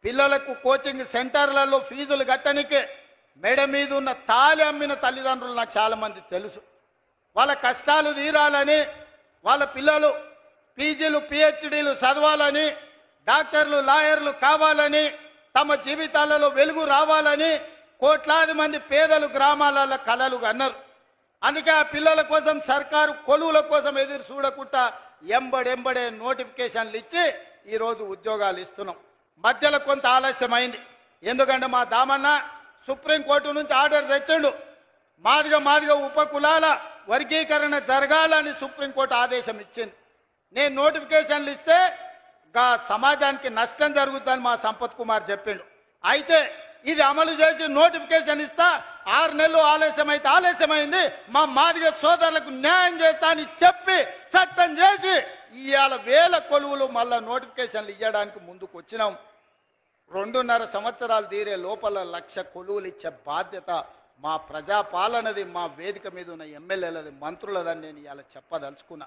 పిల్లలకు కోచింగ్ సెంటర్లలో ఫీజులు కట్టనికే మెడ మీద ఉన్న తాళి అమ్మిన తల్లిదండ్రులు నాకు చాలా మంది తెలుసు. వాళ్ళ కష్టాలు తీరాలని, వాళ్ళ పిల్లలు పీజీలు పిహెచ్డీలు చదవాలని, డాక్టర్లు లాయర్లు కావాలని, తమ జీవితాలలో వెలుగు రావాలని కోట్లాది మంది పేదలు గ్రామాలలో కలలు కన్నారు. అందుకే ఆ పిల్లల కోసం సర్కారు కొలువుల కోసం ఎదురు చూడకుండా ఎంబడెంబడే నోటిఫికేషన్లు ఇచ్చి ఈరోజు ఉద్యోగాలు ఇస్తున్నాం. మధ్యలో కొంత ఆలస్యమైంది. ఎందుకంటే మా దామన్న సుప్రీంకోర్టు నుంచి ఆర్డర్ తెచ్చిండు. మాదిగ ఉపకులాల వర్గీకరణ జరగాలని సుప్రీంకోర్టు ఆదేశం ఇచ్చింది. నేను నోటిఫికేషన్లు ఇస్తే సమాజానికి నష్టం జరుగుతుందని మా సంపత్ కుమార్ చెప్పిండు. అయితే ఇది అమలు చేసి నోటిఫికేషన్ ఇస్తా, 6 నెలలు ఆలస్యమైంది, మా మాదిగ సోదరులకు న్యాయం చేస్తా అని చెప్పి చట్టం చేసి ఇవాళ 1000 కొలువులు మళ్ళా నోటిఫికేషన్లు ఇవ్వడానికి ముందుకు వచ్చినాం. 2.5 సంవత్సరాలు తీరే లోపల 1,00,000 కొలువులు ఇచ్చే బాధ్యత మా ప్రజాపాలనది, మా వేదిక మీద ఉన్న ఎమ్మెల్యేలది, మంత్రులదని నేను ఇవాళ చెప్పదలుచుకున్నా.